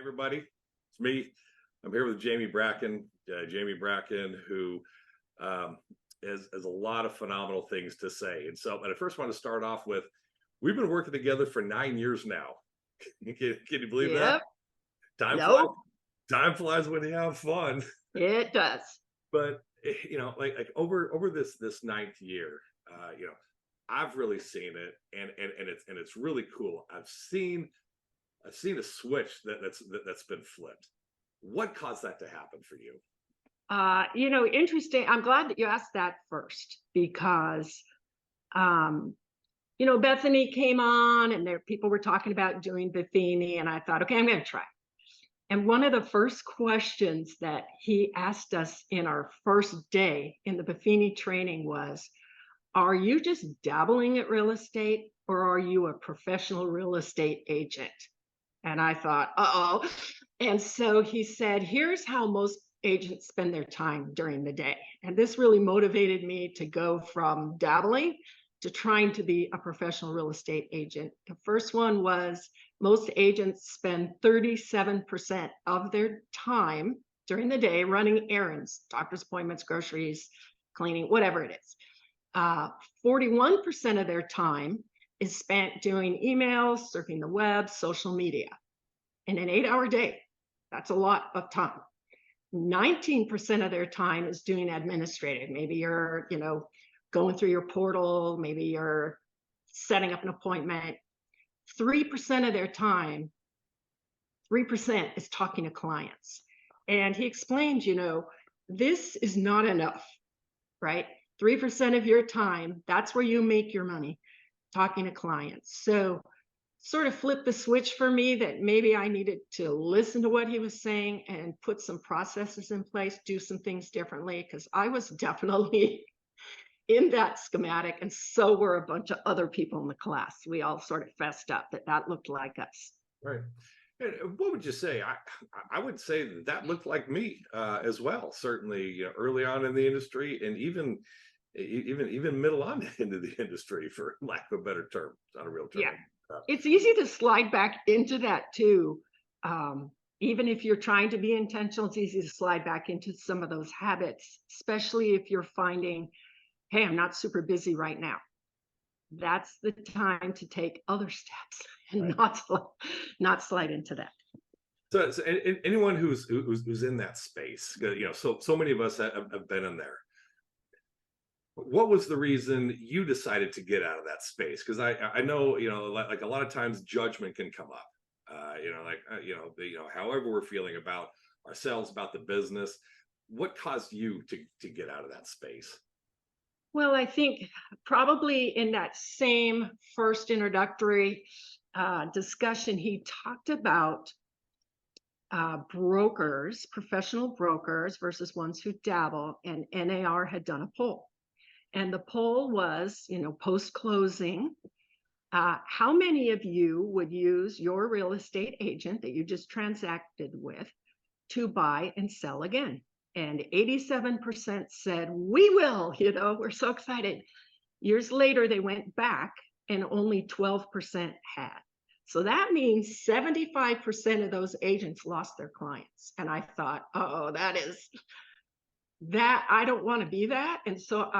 Everybody. It's me. I'm here with Jamie Brakken. Jamie Brakken, who has a lot of phenomenal things to say. And I first want to start off with, we've been working together for 9 years now. Can you believe that? Yep. Time flies. Nope. Time flies when you have fun. It does. But like over this ninth year, I've really seen it, and it's really cool. I've seen a switch that's been flipped. What caused that to happen for you? Interesting. I'm glad that you asked that first because, Bethany came on and people were talking about doing Buffini, and I thought, okay, I'm going to try. And one of the first questions that he asked us in our first day in the Buffini training was, are you just dabbling at real estate, or are you a professional real estate agent? And I thought, uh-oh. And so he said, here's how most agents spend their time during the day. And this really motivated me to go from dabbling to trying to be a professional real estate agent. The first one was, most agents spend 37% of their time during the day running errands, doctor's appointments, groceries, cleaning, whatever it is. 41% of their time is spent doing emails, surfing the web, social media. In an 8-hour day, that's a lot of time. 19% of their time is doing administrative. Maybe you're, going through your portal, maybe you're setting up an appointment. 3% of their time, 3% is talking to clients. And he explained, this is not enough, right? 3% of your time, that's where you make your money, talking to clients. So sort of flipped the switch for me that maybe I needed to listen to what he was saying and put some processes in place, do some things differently, because I was definitely in that schematic, and so were a bunch of other people in the class. We all sort of fessed up that looked like us. Right. And what would you say? I would say that looked like me as well. Certainly, early on in the industry, and even middle on into the industry, for lack of a better term. It's not a real term. Yeah. It's easy to slide back into that too. Even if you're trying to be intentional, it's easy to slide back into some of those habits, especially if you're finding, hey, I'm not super busy right now. That's the time to take other steps and Right. not slide into that. So anyone who's in that space, so many of us have been in there. What was the reason you decided to get out of that space? Because I know, like a lot of times judgment can come up, however we're feeling about ourselves, about the business. What caused you to get out of that space? Well, I think probably in that same first introductory discussion, he talked about brokers, professional brokers versus ones who dabble, and NAR had done a poll. And the poll was, post-closing, how many of you would use your real estate agent that you just transacted with to buy and sell again? And 87% said, we will, we're so excited. Years later, they went back and only 12% had. So that means 75% of those agents lost their clients. And I thought, oh, that I don't want to be that. And so,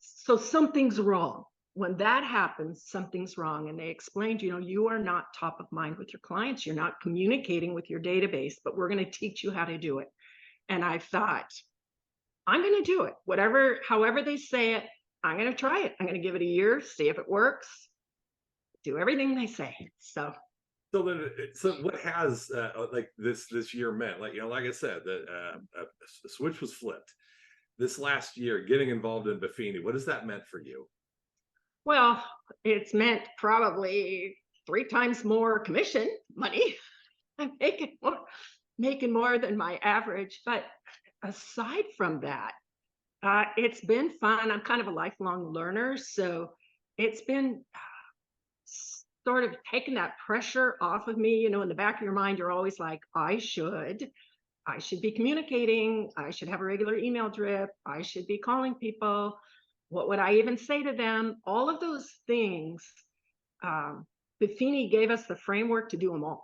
so something's wrong. When that happens, something's wrong. And they explained, you are not top of mind with your clients. You're not communicating with your database, but we're going to teach you how to do it. And I thought, I'm going to do it. However they say it, I'm going to try it. I'm going to give it a year, see if it works, do everything they say. So what has like this year meant? Like I said, the switch was flipped. This last year, getting involved in Buffini, what has that meant for you? Well, it's meant probably 3 times more commission money. I'm making more than my average. But aside from that, it's been fun. I'm kind of a lifelong learner, so it's been sort of taking that pressure off of me. In the back of your mind, you're always like, I should be communicating. I should have a regular email drip. I should be calling people. What would I even say to them? All of those things. Buffini gave us the framework to do them all.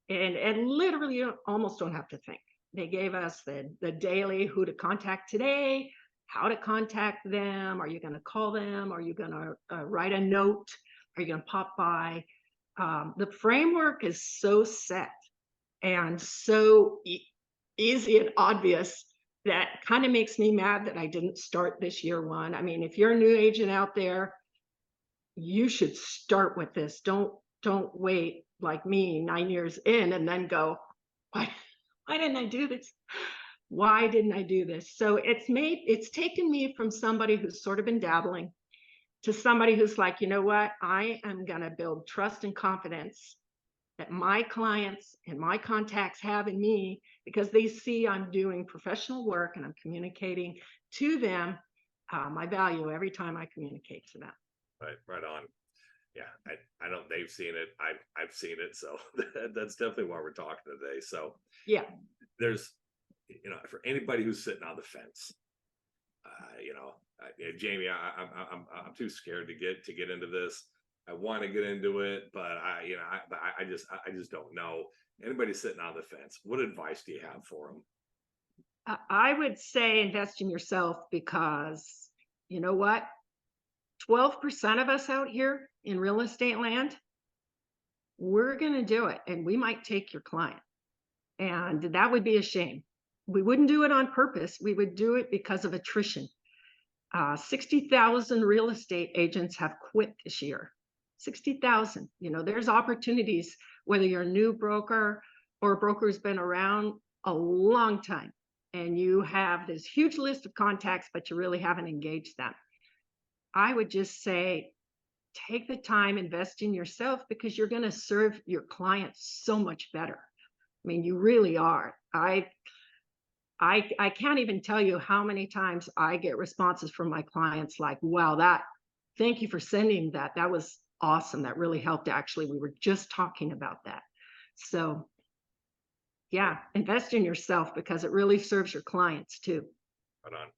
and literally you almost don't have to think. They gave us the daily who to contact today, how to contact them. Are you going to call them? Are you going to write a note? Are you going to pop by? The framework is so set and so easy and obvious that kind of makes me mad that I didn't start this year one. I mean, if you're a new agent out there, you should start with this. Don't wait like me 9 years in and then go, why didn't I do this? Why didn't I do this? So it's taken me from somebody who's sort of been dabbling to somebody who's like, you know what? I am going to build trust and confidence that my clients and my contacts have in me because they see I'm doing professional work and I'm communicating to them my value every time I communicate to them. Right on. Yeah, I know they've seen it. I've seen it. So that's definitely why we're talking today. So yeah, there's, for anybody who's sitting on the fence, Jamie, I'm too scared to get into this. I want to get into it, but I just don't know. Anybody sitting on the fence, what advice do you have for them? I would say invest in yourself because you know what? 12% of us out here in real estate land, we're going to do it and we might take your client. And that would be a shame. We wouldn't do it on purpose. We would do it because of attrition. 60,000 real estate agents have quit this year. 60,000. There's opportunities, whether you're a new broker or a broker who's been around a long time and you have this huge list of contacts, but you really haven't engaged them. I would just say, take the time, invest in yourself because you're going to serve your clients so much better. I mean, you really are. I can't even tell you how many times I get responses from my clients like, wow, thank you for sending that. That was awesome. That really helped. Actually, we were just talking about that. So yeah, invest in yourself because it really serves your clients too. Right on.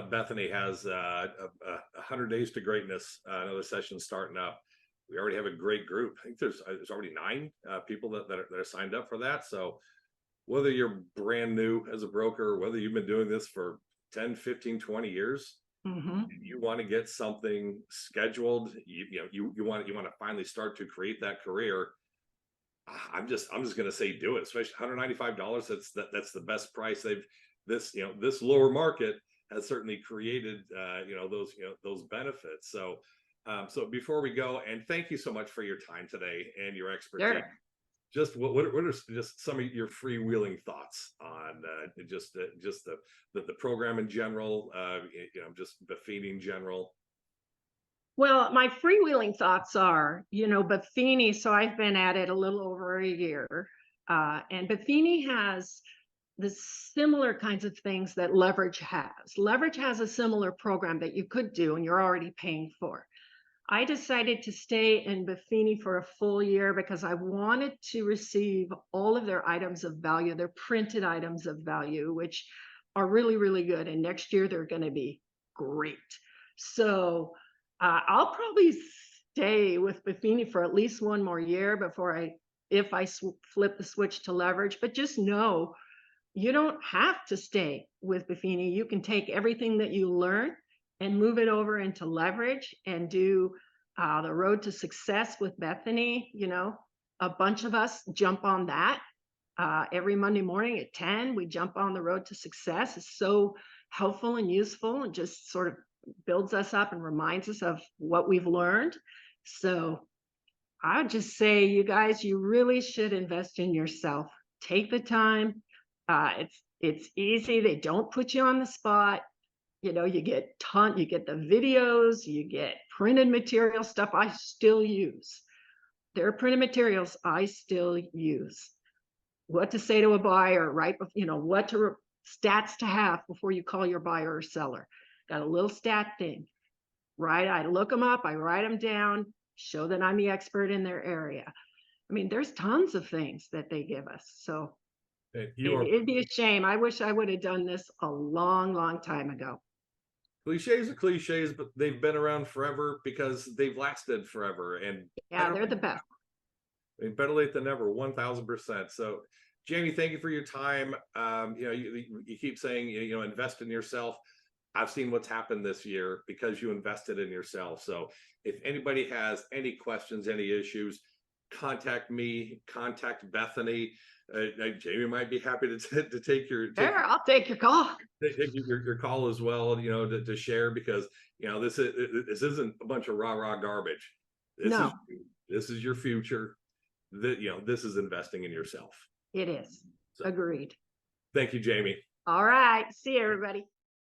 Bethany has 100 Days to Greatness, another session starting up. We already have a great group. I think there's already 9 people that are signed up for that. So whether you're brand new as a broker, whether you've been doing this for 10, 15, 20 years, you want to get something scheduled, you want to finally start to create that career. I'm just going to say do it, especially $195. That's the best price this lower market has certainly created those benefits. So before we go, and thank you so much for your time today and your expertise. Sure. Just what are just some of your freewheeling thoughts on just the program in general, just Buffini in general? Well, my freewheeling thoughts are, Buffini. So I've been at it a little over a year, and Buffini has the similar kinds of things that Leverage has. Leverage has a similar program that you could do and you're already paying for. I decided to stay in Buffini for a full year because I wanted to receive all of their items of value, their printed items of value, which are really, really good. And next year they're going to be great. So I'll probably stay with Buffini for at least one more year before if I flip the switch to Leverage. But just know, you don't have to stay with Buffini. You can take everything that you learn and move it over into Leverage and do the Road to Success with Bethany. A bunch of us jump on that every Monday morning at 10. We jump on the Road to Success. It's so helpful and useful and just sort of builds us up and reminds us of what we've learned. So I would just say, you guys, you really should invest in yourself. Take the time. It's easy. They don't put you on the spot. You get the videos, you get printed material stuff I still use. There are printed materials I still use. What to say to a buyer, right? Stats to have before you call your buyer or seller. Got a little stat thing, right? I look them up, I write them down, show that I'm the expert in their area. I mean, there's tons of things that they give us. So it'd be a shame. I wish I would have done this a long, long time ago. Cliches are cliches, but they've been around forever because they've lasted forever. And yeah, they're the best. I mean, better late than never, 1000%. So, Jamie, thank you for your time. You keep saying, invest in yourself. I've seen what's happened this year because you invested in yourself. So if anybody has any questions, any issues, contact me, contact Bethany. Jamie might be happy to take your Sure, I'll take your call. take your call as well, to share, because this isn't a bunch of rah garbage. No, This is your future. This is investing in yourself. it is. So, Agreed. thank you, Jamie. All right. See you, everybody.